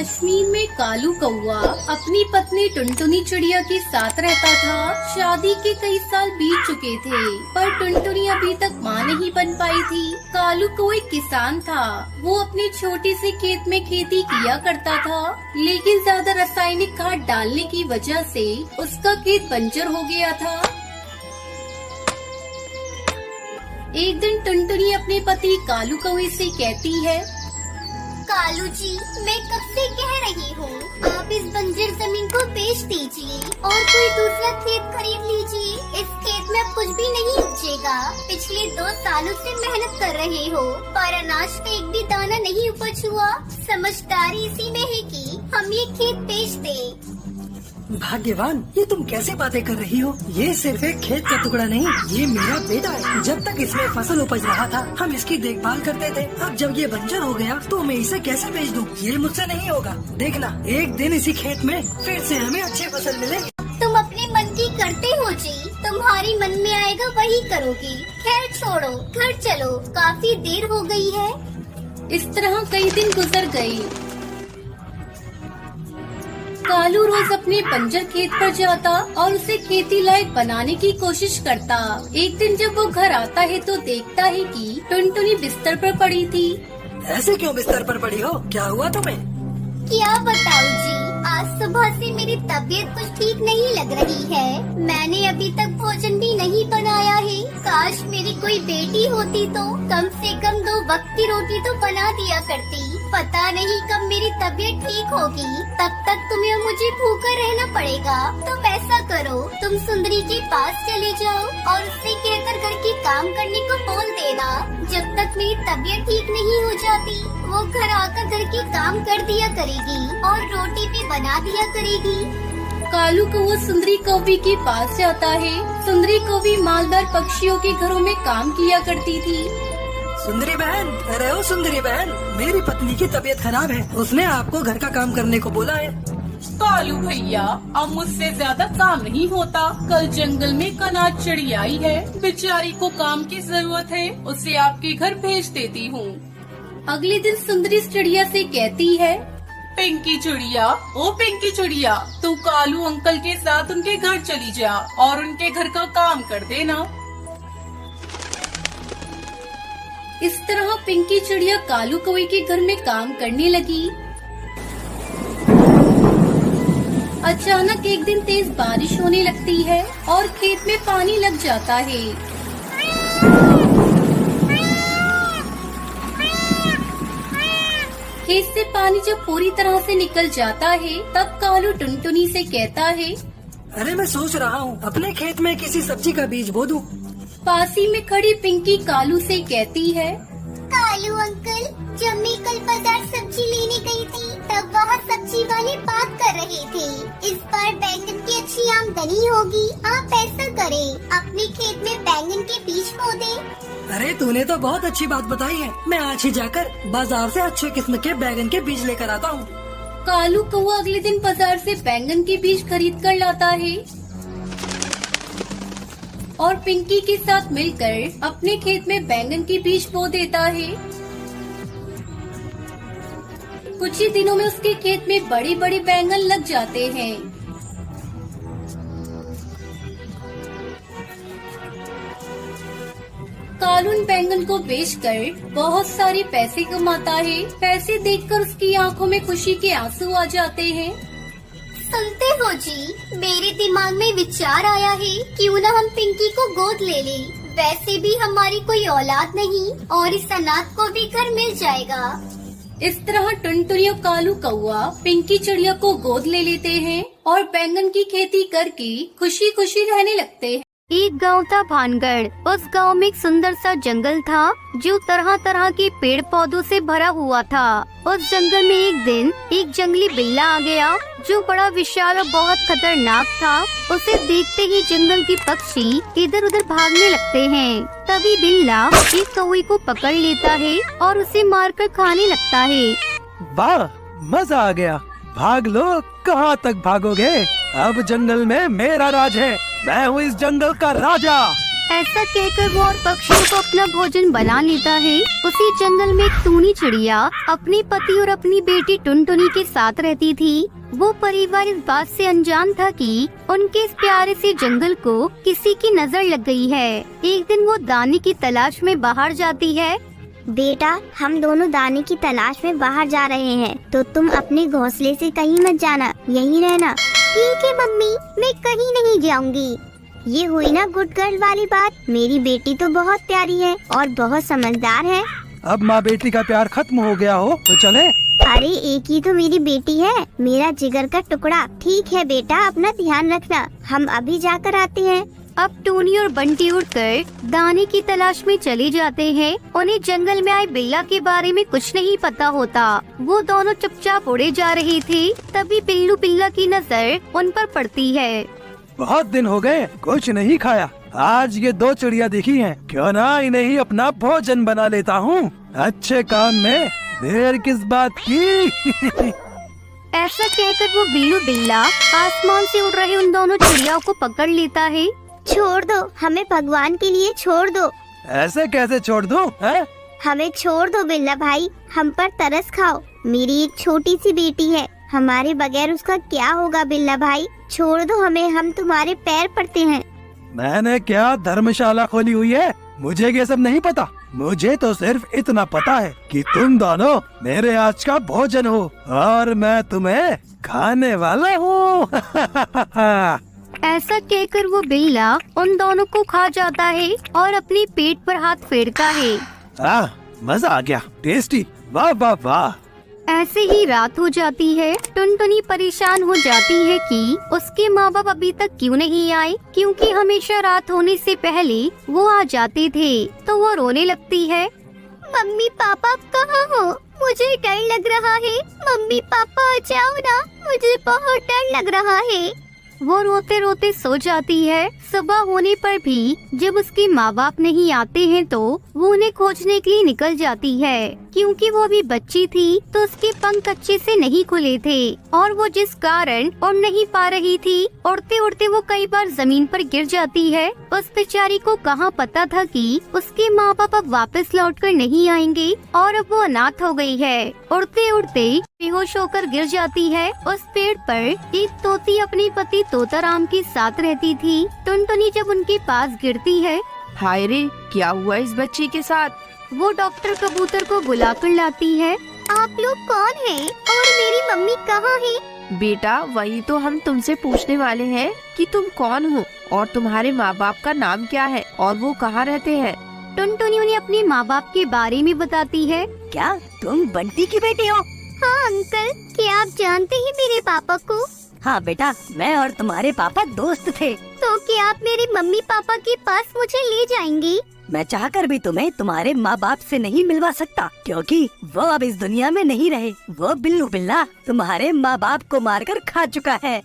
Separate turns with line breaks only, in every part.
कश्मीर में कालू कौआ अपनी पत्नी टुनटुनी चिड़िया के साथ रहता था। शादी के कई साल बीत चुके थे, पर टुनटुनी अभी तक माँ नहीं बन पाई थी। कालू कौआ एक किसान था। वो अपने छोटे से खेत में खेती किया करता था, लेकिन ज्यादा रासायनिक खाद डालने की वजह से उसका खेत बंजर हो गया था। एक दिन टुनटुनी अपने पति कालू कौए से कहती है,
कालू जी, मैं कब से कह रही हूँ, आप इस बंजर जमीन को बेच दीजिए और कोई दूसरा खेत खरीद लीजिए। इस खेत में अब कुछ भी नहीं उपजेगा। पिछले 2 सालों से मेहनत कर रहे हो, पर अनाज का एक भी दाना नहीं उपज हुआ। समझदारी इसी में है कि हम ये खेत बेच दें।
भाग्यवान, ये तुम कैसे बातें कर रही हो? ये सिर्फ एक खेत का टुकड़ा नहीं, ये मेरा बेटा है। जब तक इसमें फसल उपज रहा था, हम इसकी देखभाल करते थे। अब जब ये बंजर हो गया, तो मैं इसे कैसे बेच दूं? ये मुझसे नहीं होगा। देखना, एक दिन इसी खेत में फिर से हमें अच्छी फसल मिले।
तुम अपने मन की करते हो जी, तुम्हारी मन में आएगा वही करोगी। खैर छोड़ो, घर चलो, काफी देर हो गई है।
इस तरह कई दिन गुजर गए। कालू रोज अपने बंजर खेत पर जाता और उसे खेती लायक बनाने की कोशिश करता। एक दिन जब वो घर आता है तो देखता है कि टुनटुनी बिस्तर पर पड़ी थी।
ऐसे क्यों बिस्तर पर पड़ी हो? क्या हुआ तुम्हें?
क्या बताऊं जी, आज सुबह से मेरी तबीयत कुछ ठीक नहीं लग रही है। मैंने अभी तक भोजन भी नहीं बनाया है। काश मेरी कोई बेटी होती तो कम से कम 2 वक्त की रोटी तो बना दिया करती। पता नहीं कब मेरी तबीयत ठीक होगी, तब तक तुम्हें और मुझे भूखा रहना पड़ेगा। तुम ऐसा करो, तुम सुंदरी के पास चले जाओ और उससे कहकर घर के काम करने को बोल देना। जब तक मेरी तबीयत ठीक नहीं हो जाती, वो घर आकर घर के काम कर दिया करेगी और रोटी भी बना दिया करेगी।
कालू कौआ सुंदरी कौवी के पास जाता है। सुंदरी कौवी मालदार पक्षियों के घरों में काम किया करती थी।
सुंदरी बहन, अरे ओ सुंदरी बहन, मेरी पत्नी की तबीयत खराब है। उसने आपको घर का काम करने को बोला है।
कालू भैया, अब मुझसे ज्यादा काम नहीं होता। कल जंगल में कनाज चिड़िया आई है, बेचारी को काम की जरूरत है, उसे आपके घर भेज देती हूँ।
अगले दिन सुंदरी चिड़िया से कहती है,
पिंकी चिड़िया, ओ पिंकी चिड़िया, तू कालू अंकल के साथ उनके घर चली जा और उनके घर का काम कर देना।
इस तरह पिंकी चिड़िया कालू कौए के घर में काम करने लगी। अचानक एक दिन तेज बारिश होने लगती है और खेत में पानी लग जाता है। खेत से पानी जब पूरी तरह से निकल जाता है, तब कालू टुनटुनी से कहता है,
अरे मैं सोच रहा हूँ अपने खेत में किसी सब्जी का बीज बो दूं।
पासी में खड़ी पिंकी कालू से कहती है,
कालू अंकल, जब मैं कल बाजार सब्जी लेने गई थी, तब वहाँ सब्जी वाले बात कर रहे थे, इस बार बैंगन की अच्छी आमदनी होगी। आप ऐसा करें, अपने खेत में बैंगन के बीज बो दें।
अरे तूने तो बहुत अच्छी बात बताई है। मैं आज ही जाकर बाजार से अच्छे किस्म के बैंगन के बीज लेकर आता हूँ।
कालू कौआ अगले दिन बाजार से बैंगन के बीज खरीद कर लाता है और पिंकी के साथ मिलकर अपने खेत में बैंगन के बीज बो देता है। कुछ ही दिनों में उसके खेत में बड़े बड़े बैंगन लग जाते हैं। कालू उन बैंगन को बेचकर बहुत सारे पैसे कमाता है। पैसे देखकर उसकी आंखों में खुशी के आंसू आ जाते हैं।
सुनते हो जी, मेरे दिमाग में विचार आया है, क्यों न हम पिंकी को गोद ले लें। वैसे भी हमारी कोई औलाद नहीं और इस अनाथ को भी घर मिल जाएगा।
इस तरह टुनटुनी और कालू कौआ पिंकी चिड़िया को गोद ले लेते हैं और बैंगन की खेती करके खुशी खुशी रहने लगते हैं।
एक गांव था भानगढ़। उस गांव में एक सुंदर सा जंगल था जो तरह तरह के पेड़ पौधों से भरा हुआ था। उस जंगल में एक दिन एक जंगली बिल्ला आ गया जो बड़ा विशाल और बहुत खतरनाक था। उसे देखते ही जंगल के पक्षी इधर उधर भागने लगते हैं। तभी बिल्ला एक कौवे को पकड़ लेता है और उसे मारकर खाने लगता है।
वाह, मजा आ गया। भाग लो, कहाँ तक भागोगे? अब जंगल में मेरा राज है। मैं हूँ इस जंगल का राजा।
ऐसा कहकर वो और पक्षियों को अपना भोजन बना लेता है। उसी जंगल में एक टूनी चिड़िया अपने पति और अपनी बेटी टुनटुनी के साथ रहती थी। वो परिवार इस बात से अनजान था कि उनके इस प्यारे से जंगल को किसी की नजर लग गई है। एक दिन वो दाने की तलाश में बाहर जाती है।
बेटा, हम दोनों दाने की तलाश में बाहर जा रहे हैं, तो तुम अपने घोंसले से कहीं मत जाना, यहीं रहना। ठीक है मम्मी, मैं कहीं नहीं जाऊंगी। ये हुई ना गुड गर्ल वाली बात। मेरी बेटी तो बहुत प्यारी है और बहुत समझदार है।
अब माँ बेटी का प्यार खत्म हो गया हो तो चले।
अरे एक ही तो मेरी बेटी है, मेरा जिगर का टुकड़ा। ठीक है बेटा, अपना ध्यान रखना, हम अभी जाकर आते हैं।
अब टोनी और बंटी उड़कर दाने की तलाश में चले जाते हैं। उन्हें जंगल में आए बिल्ला के बारे में कुछ नहीं पता होता। वो दोनों चुपचाप उड़े जा रहे थे। तभी बिल्लू बिल्ला की नजर उन पर पड़ती है।
बहुत दिन हो गए कुछ नहीं खाया, आज ये 2 चिड़िया दिखी हैं, क्यों ना इन्हें ही अपना भोजन बना लेता हूँ। अच्छे काम में देर किस बात की।
ऐसा कहकर वो बिल्लू बिल्ला आसमान से उड़ रहे उन दोनों चिड़ियाओं को पकड़ लेता है।
छोड़ दो, हमें भगवान के लिए छोड़ दो।
ऐसे कैसे छोड़ दूं? हैं?
हमें छोड़ दो बिल्ला भाई, हम पर तरस खाओ। मेरी एक छोटी सी बेटी है, हमारे बगैर उसका क्या होगा बिल्ला भाई। छोड़ दो हमें, हम तुम्हारे पैर पड़ते हैं।
मैंने क्या धर्मशाला खोली हुई है, मुझे ये सब नहीं पता। मुझे तो सिर्फ इतना पता है कि तुम दोनों मेरे आज का भोजन हो और मैं तुम्हें खाने वाला हूँ।
ऐसा कहकर वो बिल्ला उन दोनों को खा जाता है और अपने पेट पर हाथ फेरता है।
मजा आ गया, टेस्टी, वाह वाह वाह।
ऐसे ही रात हो जाती है। टुनटुनी परेशान हो जाती है कि उसके माँ बाप अभी तक क्यों नहीं आए, क्योंकि हमेशा रात होने से पहले वो आ जाते थे। तो वो रोने लगती है।
मम्मी पापा कहाँ हो? मुझे डर लग रहा है। मम्मी पापा आ जाओ ना, मुझे बहुत डर लग रहा है।
वो रोते रोते सो जाती है। सुबह होने पर भी जब उसके माँ बाप नहीं आते हैं तो वो उन्हें खोजने के लिए निकल जाती है। क्योंकि वो अभी बच्ची थी तो उसके पंख अच्छे से नहीं खुले थे और वो जिस कारण उड़ नहीं पा रही थी, उड़ते उड़ते वो कई बार जमीन पर गिर जाती है। उस बेचारी को कहाँ पता था कि उसके माँ बाप अब वापस लौटकर नहीं आएंगे और अब वो अनाथ हो गई है। उड़ते उड़ते बेहोश होकर गिर जाती है। उस पेड़ पर एक तोती अपने पति तोताराम के साथ रहती थी। टुनटुनी जब उनके पास गिरती है,
हाय रे, क्या हुआ इस बच्ची के साथ?
वो डॉक्टर कबूतर को बुलाकर लाती है।
आप लोग कौन हैं और मेरी मम्मी कहाँ है?
बेटा, वही तो हम तुमसे पूछने वाले हैं कि तुम कौन हो और तुम्हारे माँ बाप का नाम क्या है और वो कहाँ रहते हैं।
टुनटुनी उन्हें अपने माँ बाप के बारे में बताती है।
क्या तुम बंटी की बेटी हो?
हाँ अंकल, क्या आप जानते हैं मेरे पापा को?
हाँ बेटा, मैं और तुम्हारे पापा दोस्त थे।
तो क्या आप मेरे मम्मी पापा के पास मुझे ले जाएंगी?
मैं चाहकर भी तुम्हें तुम्हारे माँ बाप से नहीं मिलवा सकता, क्योंकि वो अब इस दुनिया में नहीं रहे। वो बिल्लू बिल्ला तुम्हारे माँ बाप को मारकर खा चुका है।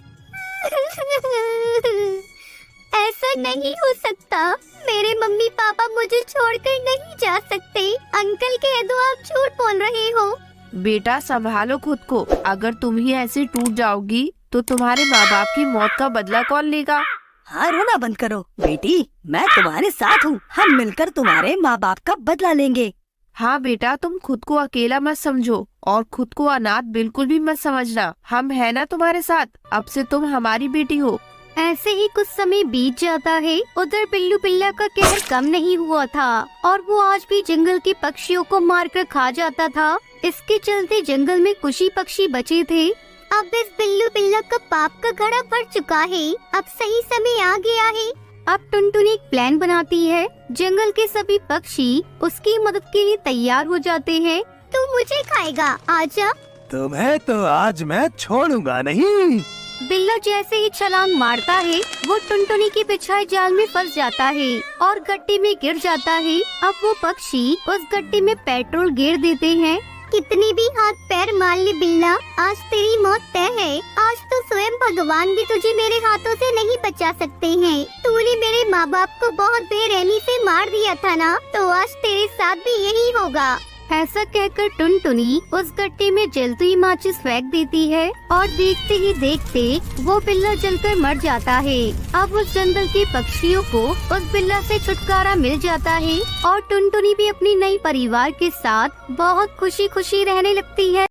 ऐसा नहीं हो सकता, मेरे मम्मी पापा मुझे छोड़कर नहीं जा सकते। अंकल कह दो आप झूठ बोल रहे हो।
बेटा, संभालो खुद को। अगर तुम ही ऐसे टूट जाओगी तो तुम्हारे माँ बाप की मौत का बदला कौन लेगा?
हाँ, रोना बंद करो बेटी, मैं तुम्हारे साथ हूँ। हम मिलकर तुम्हारे माँ बाप का बदला लेंगे।
हाँ बेटा, तुम खुद को अकेला मत समझो और खुद को अनाथ बिल्कुल भी मत समझना। हम है ना तुम्हारे साथ। अब से तुम हमारी बेटी हो।
ऐसे ही कुछ समय बीत जाता है। उधर बिल्लू बिल्ला का कहर कम नहीं हुआ था और वो आज भी जंगल के पक्षियों को मारकर खा जाता था। इसके चलते जंगल में कुछ ही पक्षी बचे थे।
अब इस बिल्लू बिल्ला का पाप का घड़ा भर चुका है। अब सही समय आ गया है।
अब टुनटुनी एक प्लान बनाती है। जंगल के सभी पक्षी उसकी मदद के लिए तैयार हो जाते हैं।
तू मुझे खाएगा, आजा।
तुम्हें तो आज मैं छोड़ूंगा नहीं।
बिल्ला जैसे ही छलांग मारता है वो टुनटुनी के बिछाए जाल में फंस जाता है और गड्ढे में गिर जाता है। अब वो पक्षी उस गड्ढे में पेट्रोल घेर देते हैं।
कितनी भी हाथ पैर मार ले बिल्ला, आज तेरी मौत तय है। आज तो स्वयं भगवान भी तुझे मेरे हाथों से नहीं बचा सकते हैं। तूने मेरे माँ बाप को बहुत बेरहमी से मार दिया था ना, तो आज तेरे साथ भी यही होगा।
ऐसा कहकर टुनटुनी उस गट्टे में जलती हुई माचिस फेंक देती है और देखते ही देखते वो बिल्ला जलकर मर जाता है। अब उस जंगल के पक्षियों को उस बिल्ला से छुटकारा मिल जाता है और टुनटुनी भी अपनी नई परिवार के साथ बहुत खुशी खुशी रहने लगती है।